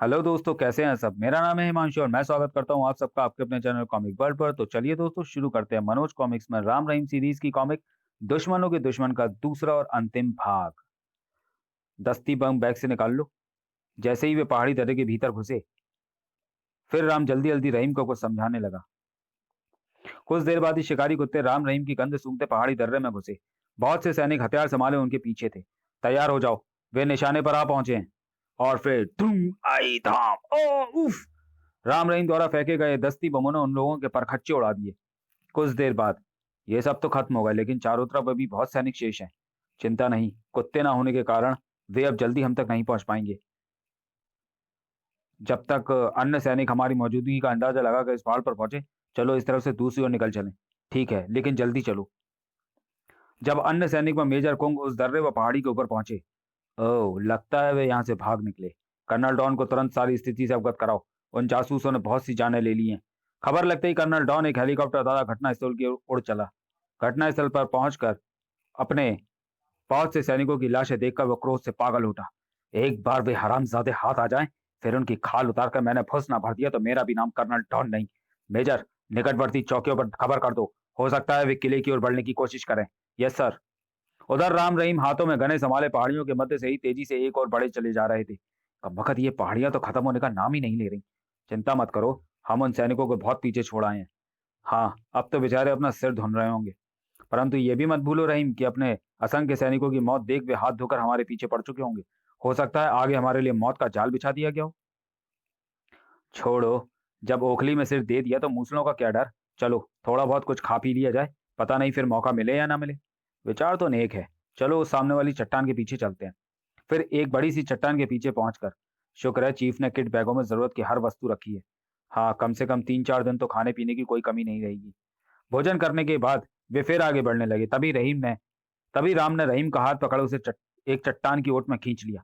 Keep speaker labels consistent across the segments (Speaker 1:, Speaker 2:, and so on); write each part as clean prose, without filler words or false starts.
Speaker 1: Hello दोस्तों, कैसे हैं सब। मेरा नाम है हिमांशु और मैं स्वागत करता हूं आप सबका आपके अपने चैनल कॉमिक वर्ल्ड पर। तो चलिए दोस्तों, शुरू करते हैं मनोज कॉमिक्स में राम रहीम सीरीज की कॉमिक दुश्मनों के दुश्मन का दूसरा और अंतिम भाग। दस्ती बम बैग से निकाल लो। जैसे ही वे पहाड़ी दर्रे के भीतर घुसे, फिर राम जल्दी जल्दी रहीम को कुछ समझाने लगा। कुछ देर बाद ही शिकारी कुत्ते राम रहीम की गंध सूंघते पहाड़ी दर्रे में घुसे। बहुत से सैनिक हथियार संभाले उनके पीछे थे। तैयार हो जाओ, वे निशाने पर आ पहुंचे हैं। और फिर धूम आई धाम ओ उफ। राम रहीम द्वारा फेंके गए दस्ती बमों ने उन लोगों के परखच्चे उड़ा दिए। कुछ देर बाद ये सब तो खत्म हो गए, लेकिन चारों तरफ अभी बहुत सैनिक शेष हैं। चिंता नहीं, कुत्ते ना होने के कारण वे अब जल्दी हम तक नहीं पहुंच पाएंगे। जब तक अन्य सैनिक हमारी मौजूदगी का अंदाजा लगाकर इस पहाड़ पर पहुंचे, चलो इस तरफ से दूसरी ओर निकल चलें। ठीक है, लेकिन जल्दी चलो। जब अन्य सैनिक व मेजर कुंग उस दर्रे व पहाड़ी के ऊपर पहुंचे, ओह, लगता है वे यहाँ से भाग निकले। कर्नल डॉन को तुरंत सारी स्थिति से अवगत कराओ। उन जासूसों ने बहुत सी जानें ले ली हैं। खबर लगते ही कर्नल डॉन एक हेलीकॉप्टर द्वारा घटनास्थल की ओर उड़ चला। घटनास्थल पर पहुंचकर अपने बहुत से सैनिकों की लाशें देखकर वह क्रोध से पागल उठा। एक बार वे हरामजादे हाथ आ जाएं, फिर उनकी खाल उतारकर मैंने फुस ना भर दिया तो मेरा भी नाम कर्नल डॉन नहीं। मेजर, निकटवर्ती चौकियों पर खबर कर दो। हो सकता है वे किले की ओर बढ़ने की कोशिश करें। Yes sir. उधर राम रहीम हाथों में घने संभाले पहाड़ियों के मध्य से ही तेजी से एक और बढ़े चले जा रहे थे। अब वक्त ये पहाड़ियां तो खत्म होने का नाम ही नहीं ले रही। चिंता मत करो, हम उन सैनिकों को बहुत पीछे छोड़ आए हैं। हाँ, अब तो बेचारे अपना सिर धुन रहे होंगे। परंतु ये भी मत भूलो रहीम कि अपने असंख्य सैनिकों की मौत देख वे हाथ धोकर हमारे पीछे पड़ चुके होंगे। हो सकता है आगे हमारे लिए मौत का जाल बिछा दिया गया हो। छोड़ो, जब ओखली में सिर दे दिया तो मूसलों का क्या डर। चलो थोड़ा बहुत कुछ खा पी लिया जाए, पता नहीं फिर मौका मिले या ना मिले। विचार तो नेक है। चलो उस सामने वाली चट्टान के पीछे चलते हैं। फिर एक बड़ी सी चट्टान के पीछे पहुंचकर, शुक्र है चीफ ने किट बैगों में जरूरत की हर वस्तु रखी है। हाँ, कम से कम 3-4 दिन तो खाने पीने की कोई कमी नहीं रहेगी। भोजन करने के बाद वे फिर आगे बढ़ने लगे। तभी राम ने रहीम का हाथ पकड़ उसे एक चट्टान की ओट में खींच लिया।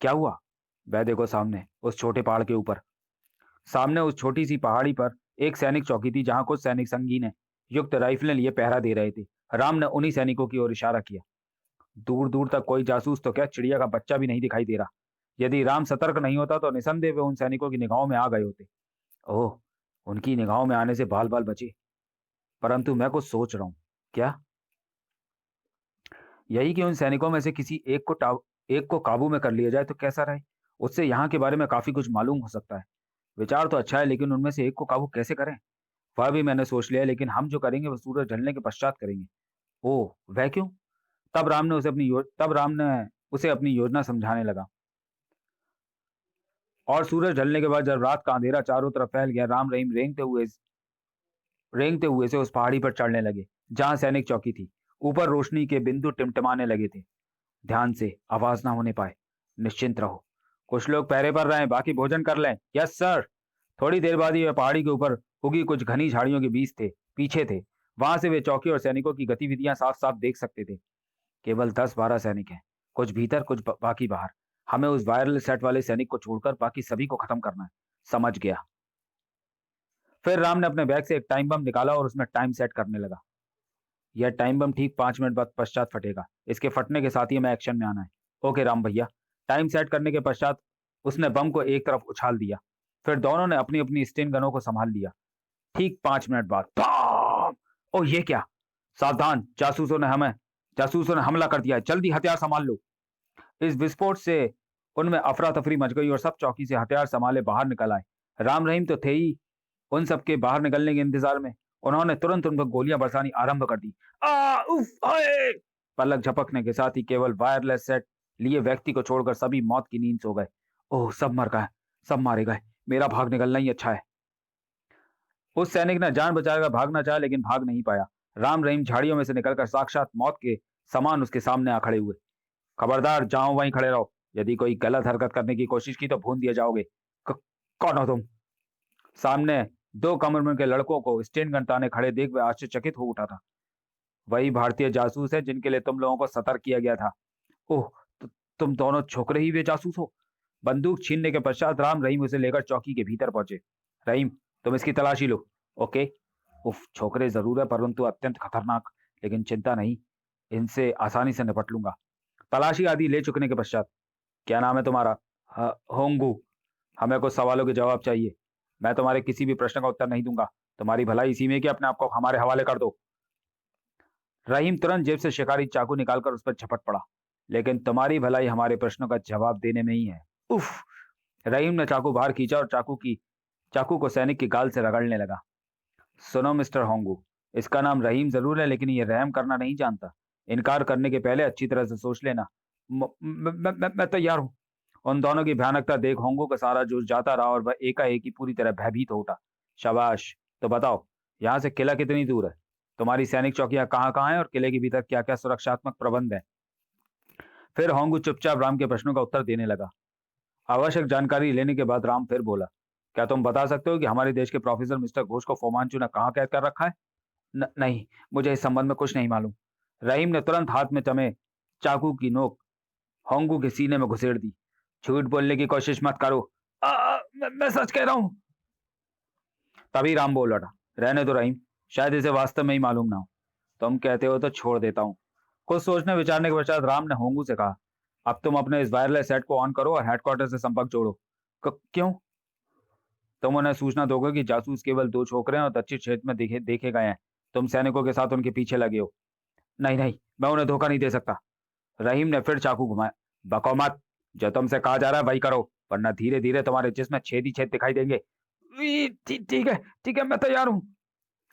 Speaker 1: क्या हुआ? वह देखो सामने उस छोटे पहाड़ के ऊपर। सामने उस छोटी सी पहाड़ी पर एक सैनिक चौकी थी, जहां कुछ सैनिक संगी ने युक्त राइफलें लिए पहरा दे रहे थे। राम ने उन्हीं सैनिकों की ओर इशारा किया। दूर दूर तक कोई जासूस तो क्या, चिड़िया का बच्चा भी नहीं दिखाई दे रहा। यदि राम सतर्क नहीं होता तो निसंदेह वे उन सैनिकों की निगाहों में आ गए होते। ओह, उनकी निगाहों में आने से बाल बाल बचे। परंतु मैं कुछ सोच रहा हूँ। क्या? यही कि उन सैनिकों में से किसी एक को काबू में कर लिया जाए तो कैसा रहे। उससे यहाँ के बारे में काफी कुछ मालूम हो सकता है। विचार तो अच्छा है, लेकिन उनमें से एक को काबू कैसे करें, वह भी मैंने सोच लिया है। लेकिन हम जो करेंगे वह सूरज ढलने के पश्चात करेंगे। ओह, वह क्यों? तब राम ने उसे अपनी योजना समझाने लगा। और सूरज ढलने के बाद जब रात का अंधेरा चारों तरफ फैल गया, राम रहीम रेंगते हुए से उस पहाड़ी पर चढ़ने लगे जहां सैनिक चौकी थी। ऊपर रोशनी के बिंदु टिमटिमाने लगे थे। ध्यान से, आवाज ना होने पाए। निश्चिंत रहो। कुछ लोग पहरे पर रहें, बाकी भोजन कर लें। Yes sir. थोड़ी देर बाद ही वे पहाड़ी के ऊपर उगी कुछ घनी झाड़ियों के बीच थे, पीछे थे। वहां से वे चौकी और सैनिकों की गतिविधियां साफ साफ देख सकते थे। केवल 10-12 सैनिक हैं। कुछ भीतर, कुछ बाकी बाहर। हमें उस वायरलेस सेट वाले सैनिक को छोड़कर बाकी सभी को खत्म करना है। समझ गया। फिर राम ने अपने बैग से एक टाइम बम निकाला और उसमें टाइम सेट करने लगा। यह टाइम बम ठीक 5 मिनट बाद पश्चात फटेगा। इसके फटने के साथ ही हमें एक्शन में आना है। ओके राम भैया। टाइम सेट करने के पश्चात उसने बम को एक तरफ उछाल दिया। फिर दोनों ने अपनी अपनी स्टेन गनों को संभाल लिया। ठीक 5 मिनट बाद बम! ओ ये क्या? सावधान, जासूसों ने हमला कर दिया है। जल्दी हथियार संभाल लो। इस विस्फोट से उनमें अफरा तफरी मच गई और सब चौकी से हथियार संभाले बाहर निकल आए। राम रहीम तो थे ही उन सबके बाहर निकलने के इंतजार में। उन्होंने तुरंत उन पर गोलियां बरसानी आरंभ कर दी। उफ, हाय! पलक झपकने के साथ ही केवल वायरलेस सेट लिए व्यक्ति को छोड़कर सभी मौत की नींद सो गए। ओह, सब मर गए, सब मारे गए। मेरा भाग निकलना ही अच्छा है। उस सैनिक ने जान बचाकर भागना चाहा, लेकिन भाग नहीं पाया। राम रहीम झाड़ियों में से निकलकर साक्षात मौत के समान उसके सामने आ खड़े हुए। खबरदार, जहां वहीं खड़े रहो। यदि कोई गलत हरकत करने की कोशिश की तो भून दिए जाओगे। कौन हो तुम? सामने दो कम उम्र के लड़कों को स्टेन गन ताने खड़े देख वह आश्चर्यचकित हो उठा था। वही भारतीय जासूस है जिनके लिए तुम लोगों को सतर्क किया गया था। ओह, तुम दोनों छोकरे ही वे जासूस हो। बंदूक छीनने के पश्चात राम रहीम उसे लेकर चौकी के भीतर पहुंचे। रहीम, तुम इसकी तलाशी लो। ओके। उफ, छोकरे जरूर है परंतु अत्यंत खतरनाक। लेकिन चिंता नहीं, इनसे आसानी से निपट लूंगा। तलाशी आदि ले चुकने के पश्चात, क्या नाम है तुम्हारा? होंगू। हमें कुछ सवालों के जवाब चाहिए। मैं तुम्हारे किसी भी प्रश्न का उत्तर नहीं दूंगा। तुम्हारी भलाई इसी में कि अपने आप को हमारे हवाले कर दो। रहीम तुरंत जेब से शिकारी चाकू निकालकर उस पर झपट पड़ा। लेकिन तुम्हारी भलाई हमारे प्रश्नों का जवाब देने में ही है। उफ! रहीम ने चाकू बाहर खींचा और चाकू को सैनिक की गाल से रगड़ने लगा। सुनो मिस्टर होंगू, इसका नाम रहीम जरूर है लेकिन ये रहम करना नहीं जानता। इनकार करने के पहले अच्छी तरह से सोच लेना। मैं तैयार हूँ। उन दोनों की भयानकता देख होंगू का सारा जोश जाता रहा और वह एकाएक ही पूरी तरह भयभीत हो उठा। शाबाश! तो बताओ, यहाँ से किला कितनी दूर है? तुम्हारी सैनिक चौकियां कहाँ कहाँ हैं और किले के भीतर क्या क्या सुरक्षात्मक प्रबंध है? फिर होंगू चुपचाप राम के प्रश्नों का उत्तर देने लगा। आवश्यक जानकारी लेने के बाद राम फिर बोला, क्या तुम बता सकते हो कि हमारे देश के प्रोफेसर मिस्टर घोष को फोमांचू ने कहाँ कैद कर रखा है? नहीं, मुझे इस संबंध में कुछ नहीं मालूम। रहीम ने तुरंत हाथ में चमे चाकू की नोक होंगू के सीने में घुसेड़ दी। झूठ बोलने की कोशिश मत करो। मैं सच कह रहा हूँ। तभी राम बोल उठा, रहने दो रहीम, शायद इसे वास्तव में ही मालूम ना हो। तुम कहते हो तो छोड़ देता हूँ। कुछ सोचने विचारने के पश्चात राम ने होंगू से कहा, अब तुम अपने इस वायरलेस सेट को ऑन करो और हेडक्वार्टर से संपर्क जोड़ो। क्यों? तुम उन्हें सूचना दोगे कि जासूस केवल दो छोकरे और दक्षिण क्षेत्र में देखे देखे गए हैं। तुम सैनिकों के साथ उनके पीछे लगे हो। नहीं नहीं, मैं उन्हें धोखा नहीं दे सकता। रहीम ने फिर चाकू घुमाया। बको मत, जो तुमसे कहा जा रहा है वही करो, वरना धीरे धीरे तुम्हारे जिस्म में छेद ही छेद दिखाई देंगे। ठीक है, मैं तैयार हूँ।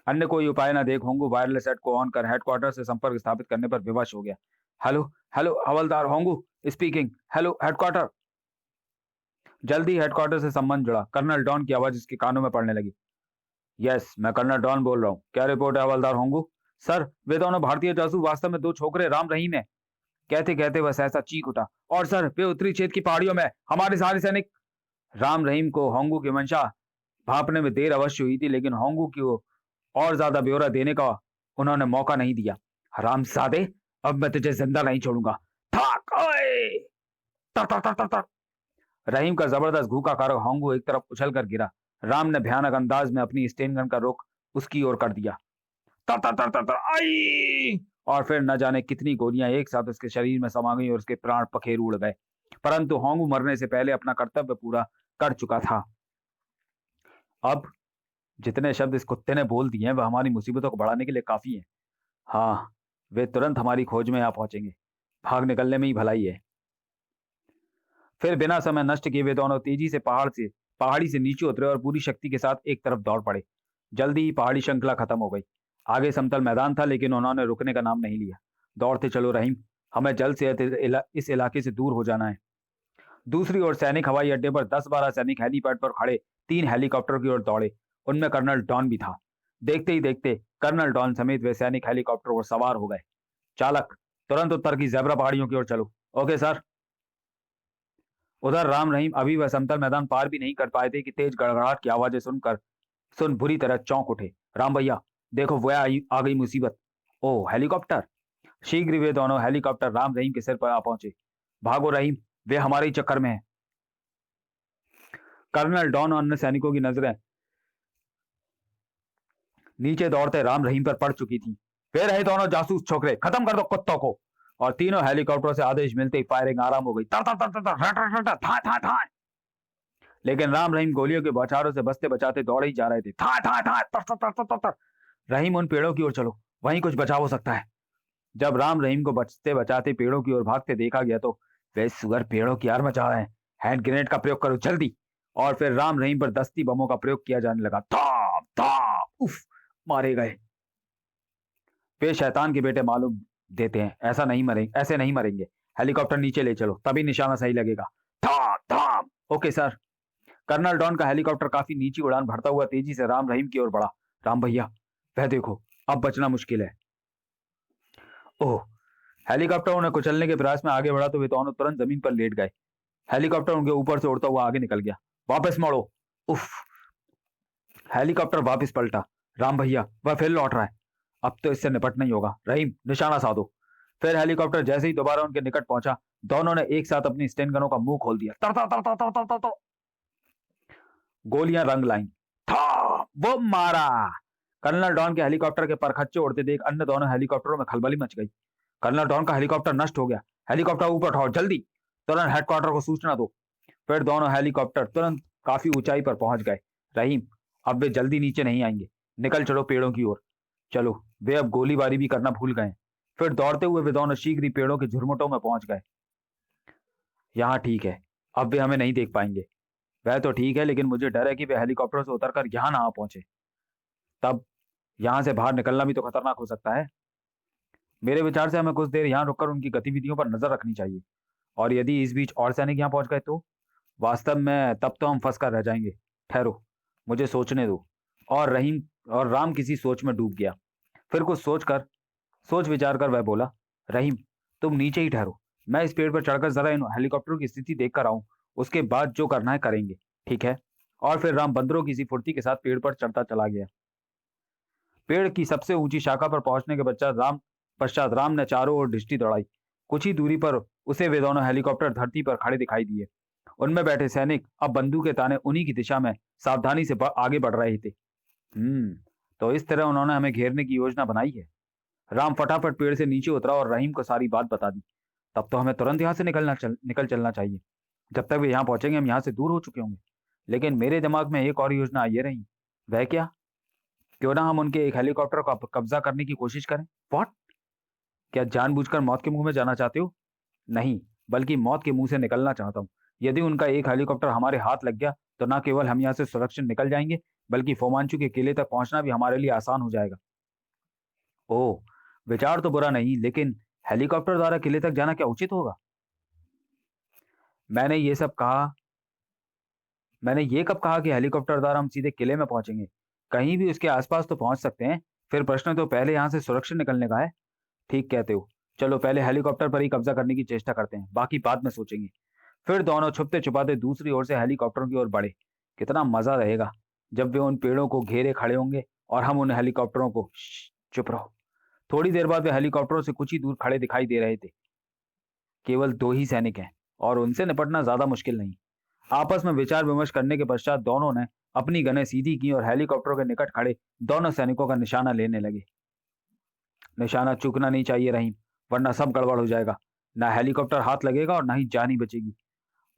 Speaker 1: अन्य कोई उपाय न देख होंगू वायरलेस सेट को ऑन कर हेडक्वार्टर से संपर्क स्थापित करने पर विवश हो गया। हेलो हेलो, हवलदार होंगू स्पीकिंग। Hello headquarter. जल्दी हेडक्वार्टर से संबंध जुड़ा। कर्नल डॉन की आवाज उसके कानों में पड़ने लगी। यस, मैं कर्नल डॉन बोल रहा हूँ। क्या रिपोर्ट है हवलदार होंगू? सर, वे दोनों भारतीय जासूस वास्तव में दो छोकरे राम रहीम है। कहते कहते वह सहसा चीख उठा। और सर, वे उत्तरी क्षेत्र की पहाड़ियों में हमारे सारे सैनिक। राम रहीम को होंगू की मंशा भापने में देर अवश्य हुई थी, लेकिन होंगू को और ज्यादा ब्यौरा देने का उन्होंने मौका नहीं दिया। हरामजादे, अब मैं तुझे जिंदा नहीं छोड़ूंगा। थाक ओए! तर तर तर तर तर। रहीम का जबरदस्त भूखा कारक होंगू एक तरफ उछल कर गिरा। राम ने भयानक अंदाज में अपनी स्टेन गन का रुख उसकी ओर कर दिया। तर तर तर तर तर आई! और फिर न जाने कितनी गोलियां एक साथ उसके शरीर में समा गई और उसके प्राण पखेरु उड़ गए। परंतु होंगू मरने से पहले अपना कर्तव्य पूरा कर चुका था। अब जितने शब्द इस कुत्ते ने बोल दिए हैं वह हमारी मुसीबतों को बढ़ाने के लिए काफी है। हाँ, वे तुरंत हमारी खोज में आ पहुंचेंगे। भाग निकलने में ही भलाई है। फिर बिना समय नष्ट किए वे दोनों तेजी से पहाड़ी से नीचे उतरे और पूरी शक्ति के साथ एक तरफ दौड़ पड़े। जल्दी ही पहाड़ी श्रृंखला खत्म हो गई। आगे समतल मैदान था, लेकिन उन्होंने रुकने का नाम नहीं लिया। दौड़ते चलो रहीम, हमें जल्द से इस इलाके से दूर हो जाना है। दूसरी ओर सैनिक हवाई अड्डे पर 10-12 सैनिक हेलीपैड पर खड़े 3 हेलीकॉप्टर की ओर दौड़े। उनमें कर्नल डॉन भी था। देखते ही देखते कर्नल डॉन समेत वे सैनिक हेलीकॉप्टर पर सवार हो गए। चालक, तुरंत उत्तर की ज़ेब्रा पहाड़ियों की ओर चलो। Okay sir. उधर राम रहीम अभी वह समतल मैदान पार भी नहीं कर पाए थे कि तेज गड़गड़ाहट की आवाजें सुन बुरी तरह चौंक उठे। राम भैया, देखो वह आ गई मुसीबत। ओह, हेलीकॉप्टर! शीघ्र ही वे दोनों हेलीकॉप्टर राम रहीम के सिर पर आ पहुंचे। भागो रहीम, वे हमारे ही चक्कर में है। कर्नल डॉन और अन्य सैनिकों की नजरें नीचे दौड़ते राम रहीम पर पड़ चुकी थी। वे रहे दोनों जासूस छोकरे, खत्म कर दो कुत्तों को। और तीनों हेलीकॉप्टरों से आदेश मिलते ही फायरिंग आराम हो गई। तर तर तर तर तर, रट रट रट, था था था। लेकिन राम रहीम गोलियों के बौछारों से बचते बचाते दौड़े ही जा रहे थे। था था था, तर तर तर तर तर। रहीम, उन पेड़ों की ओर चलो, वहीं कुछ बचाव हो सकता है। जब राम रहीम को बचते बचाते पेड़ों की ओर भागते देखा गया तो वे सुअर पेड़ों की आड़ मचा रहे हैं। हैंड ग्रेनेड का प्रयोग करो जल्दी। और फिर राम रहीम पर दस्ती बमों का प्रयोग किया जाने लगा। धाप धाप, उफ! मारे गए। वे शैतान के बेटे मालूम देते हैं, ऐसे नहीं मरेंगे। हेलीकॉप्टर नीचे ले चलो, तभी निशाना सही लगेगा। धाप धाप। Okay sir. कर्नल डॉन का हेलीकॉप्टर काफी नीची उड़ान भरता हुआ तेजी से राम रहीम की ओर बढ़ा। राम भैया, वह देखो, अब बचना मुश्किल है। ओह! हेलीकॉप्टर उन्हें कुचलने के प्रयास में आगे बढ़ा तो वे दोनों तुरंत जमीन पर लेट गए। हेलीकॉप्टर उनके ऊपर से उड़ता हुआ आगे निकल गया। वापस मोड़ो। उफ! हेलीकॉप्टर वापस पलटा। राम भैया, वह फिर लौट रहा है। अब तो इससे निपटना ही होगा। रहीम, निशाना साधो। फिर हेलीकॉप्टर जैसे ही दोबारा उनके निकट पहुंचा, दोनों ने एक साथ अपनी स्टेन गनों का मुंह खोल दिया। तर तर तर तर तर तर तर तर। गोलियां रंग लाईं। था! वो मारा! कर्नल डॉन के हेलीकॉप्टर के परखच्चे उड़ते देख अन्य दोनों हेलीकॉप्टरों में खलबली मच गई। कर्नल डॉन का हेलीकॉप्टर नष्ट हो गया। हेलीकॉप्टर ऊपर उठाओ जल्दी। तुरंत हेडक्वार्टर को सूचना दो। फिर दोनों हेलीकॉप्टर तुरंत काफी ऊंचाई पर पहुंच गए। रहीम, अब वे जल्दी नीचे नहीं आएंगे। निकल चलो पेड़ों की ओर। चलो। वे अब गोलीबारी भी करना भूल गए। फिर दौड़ते हुए वे दोनों शीघ्र ही पेड़ों के झुरमुटों में पहुंच गए। यहाँ ठीक है, अब वे हमें नहीं देख पाएंगे। वह तो ठीक है, लेकिन मुझे डर है कि वे हेलीकॉप्टर से उतरकर यहाँ ना आ पहुंचे। तब यहाँ से बाहर निकलना भी तो खतरनाक हो सकता है। मेरे विचार से हमें कुछ देर यहाँ रुककर उनकी गतिविधियों पर नजर रखनी चाहिए। और यदि इस बीच और सैनिक यहाँ पहुंच गए तो वास्तव में तब तो हम फंस कर रह जाएंगे। ठहरो, मुझे सोचने दो। और रहीम और राम किसी सोच में डूब गया। फिर कुछ सोच विचार कर वह बोला, रहीम, तुम नीचे ही ठहरो। मैं इस पेड़ पर चढ़कर जरा इन हेलीकॉप्टरों की स्थिति देख कर आऊं। उसके बाद जो करना है करेंगे। ठीक है। और फिर राम बंदरों की सी फुर्ती के साथ पेड़ पर चढ़ता चला गया। पेड़ की सबसे ऊंची शाखा पर पहुंचने के पश्चात राम ने चारों ओर दृष्टि दौड़ाई। कुछ ही दूरी पर उसे वे दोनों हेलीकॉप्टर धरती पर खड़े दिखाई दिए। उनमें बैठे सैनिक अब बंदूक के ताने उन्हीं की दिशा में सावधानी से आगे बढ़ रहे थे। तो इस तरह उन्होंने हमें घेरने की योजना बनाई है। राम फटाफट पेड़ से नीचे उतरा और रहीम को सारी बात बता दी। तब तो हमें तुरंत यहाँ से निकल चलना चाहिए। जब तक वे यहाँ पहुंचेंगे हम यहाँ से दूर हो चुके होंगे। लेकिन मेरे दिमाग में एक और योजना आई रही। वह क्या? क्यों ना हम उनके एक हेलीकॉप्टर का कब्जा करने की कोशिश करें। व्हाट? क्या जानबूझकर मौत के मुंह में जाना चाहते हो? नहीं, बल्कि मौत के मुंह से निकलना चाहता हूँ। यदि उनका एक हेलीकॉप्टर हमारे हाथ लग गया तो न केवल हम यहाँ से सुरक्षित निकल जाएंगे, बल्कि फोमांचू के किले तक पहुंचना भी हमारे लिए आसान हो जाएगा। ओह, विचार तो बुरा नहीं, लेकिन हेलीकॉप्टर द्वारा किले तक जाना क्या उचित होगा? मैंने ये सब कहा मैंने ये कब कहा कि हेलीकॉप्टर द्वारा हम सीधे किले में पहुंचेंगे? कहीं भी उसके आसपास तो पहुंच सकते हैं। फिर प्रश्न तो पहले यहाँ से सुरक्षित निकलने का है। ठीक कहते हो। चलो पहले हेलीकॉप्टर पर ही कब्जा करने की चेष्टा करते हैं, बाकी बाद में सोचेंगे। फिर दोनों छुपते छुपाते दूसरी ओर से हेलीकॉप्टरों की ओर बढ़े। कितना मजा रहेगा जब वे उन पेड़ों को घेरे खड़े होंगे और हम उन हेलीकॉप्टरों को चुप रहो। थोड़ी देर बाद वे हेलीकॉप्टरों से कुछ ही दूर खड़े दिखाई दे रहे थे। केवल दो ही सैनिक हैं और उनसे निपटना ज्यादा मुश्किल नहीं। आपस में विचार विमर्श करने के पश्चात दोनों ने अपनी गनें सीधी की और हेलीकॉप्टरों के निकट खड़े दोनों सैनिकों का निशाना लेने लगे। निशाना चूकना नहीं चाहिए रहीम, वरना सब गड़बड़ हो जाएगा। ना हेलीकॉप्टर हाथ लगेगा और ना ही जान ही बचेगी।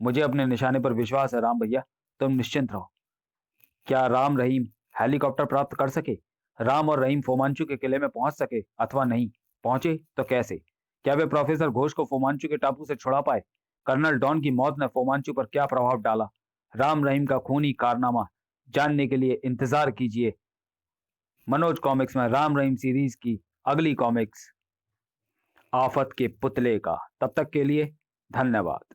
Speaker 1: मुझे अपने निशाने पर विश्वास है राम भैया, तुम निश्चिंत रहो। क्या राम रहीम हेलीकॉप्टर प्राप्त कर सके? राम और रहीम फोमांचू के किले में पहुंच सके अथवा नहीं? पहुंचे तो कैसे? क्या वे प्रोफेसर घोष को फोमांचू के टापू से छुड़ा पाए? कर्नल डॉन की मौत ने फोमांचू पर क्या प्रभाव डाला? राम रहीम का खूनी कारनामा जानने के लिए इंतजार कीजिए मनोज कॉमिक्स में राम रहीम सीरीज की अगली कॉमिक्स आफत के पुतले का। तब तक के लिए धन्यवाद।